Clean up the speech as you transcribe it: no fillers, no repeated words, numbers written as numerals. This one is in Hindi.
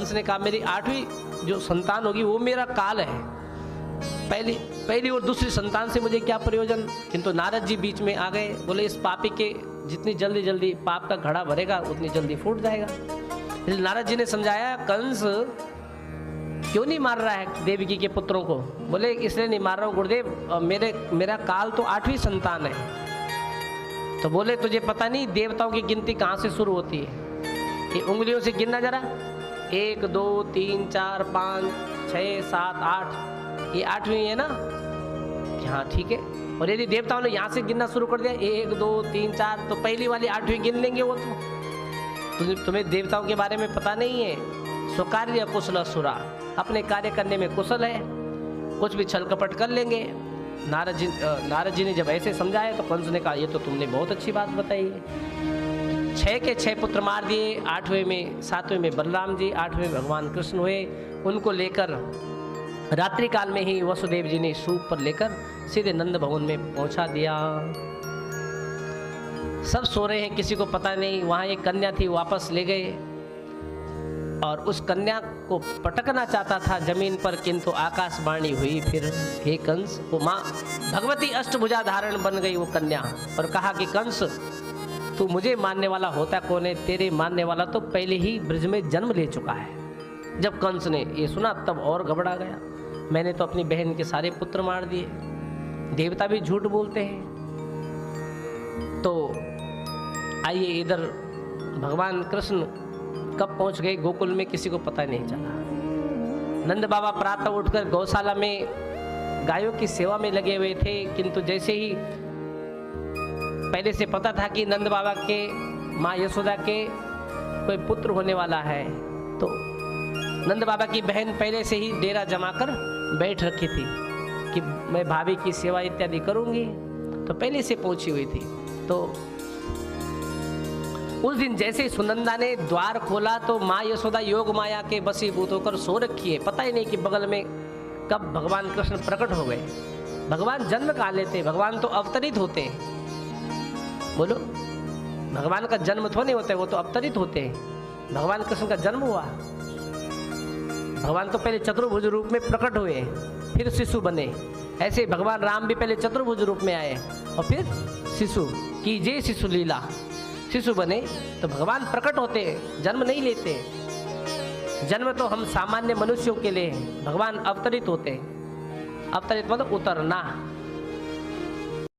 कंस ने कहा मेरी 8वीं जो संतान होगी वो मेरा काल है, पहली और दूसरी संतान से मुझे क्या प्रयोजन। किंतु नारद जी बीच में आ गए, बोले इस पापी के जितनी जल्दी जल्दी पाप का घड़ा भरेगा उतनी जल्दी फूट जाएगा। इसलिए नारद जी ने समझाया कंस क्यों नहीं मार रहा है देवकी के पुत्रों को। बोले इसलिए नहीं मार रहा हूँ गुरुदेव, मेरा काल तो 8वीं संतान है। तो बोले तुझे पता नहीं देवताओं की गिनती कहाँ से शुरू होती है, ये उंगलियों से गिनना जरा, 1 2 3 4 5 6 7 8, ये 8वीं है ना। हाँ ठीक है। और यदि देवताओं ने यहाँ से गिनना शुरू कर दिया 1 2 3 4, तो पहली वाली 8वीं गिन लेंगे वो। तो तुम्हें देवताओं के बारे में पता नहीं है। स्वकार्य कुशल असुरा, अपने कार्य करने में कुशल है, कुछ भी छल कपट कर लेंगे। नारद जी ने जब ऐसे समझाया तो कंस ने कहा ये तो तुमने बहुत अच्छी बात बताई है। 6 के 6 पुत्र मार दिए, 7वें में बलराम जी, 8वें भगवान कृष्ण हुए। उनको लेकर रात्रि काल में ही वसुदेव जी ने सूप पर लेकर सीधे नंद भवन में पहुंचा दिया। सब सो रहे हैं, किसी को पता नहीं। वहां एक कन्या थी, वापस ले गए और उस कन्या को पटकना चाहता था जमीन पर, किंतु आकाशवाणी हुई फिर, हे कंस, वो माँ भगवती अष्टभुजा धारण बन गई वो कन्या, और कहा कि कंस तू मुझे मानने वाला होता कौन है, तेरे मानने वाला तो पहले ही ब्रज में जन्म ले चुका है। जब कंस ने ये सुना तब और घबरा गया, मैंने तो अपनी बहन के सारे पुत्र मार दिए, देवता भी झूठ बोलते हैं। तो आइए इधर भगवान कृष्ण कब पहुंच गए गोकुल में किसी को पता नहीं चला। नंद बाबा प्रातः उठकर गौशाला में गायों की सेवा में लगे हुए थे, किंतु जैसे ही पहले से पता था कि नंद बाबा के माँ यशोदा के कोई पुत्र होने वाला है, तो नंद बाबा की बहन पहले से ही डेरा जमाकर बैठ रखी थी कि मैं भाभी की सेवा इत्यादि करूंगी, तो पहले से पहुंची हुई थी। तो उस दिन जैसे ही सुनंदा ने द्वार खोला तो माँ यशोदा योग माया के बसीभूत होकर सो रखी है, पता ही नहीं कि बगल में कब भगवान कृष्ण प्रकट हो गए। भगवान जन्म कहाँ लेते, भगवान तो अवतरित होते हैं। बोलो, भगवान का जन्म थोड़ा नहीं होता है, वो तो अवतरित होते हैं। भगवान कृष्ण का जन्म हुआ, भगवान तो पहले चतुर्भुज रूप में प्रकट हुए, फिर शिशु बने। ऐसे भगवान राम भी पहले चतुर्भुज रूप में आए और फिर शिशु की जय शिशु लीला, शिशु बने। तो भगवान प्रकट होते हैं, जन्म नहीं लेते। जन्म तो हम सामान्य मनुष्यों के लिए, भगवान अवतरित होते हैं। अवतरित मतलब उतरना।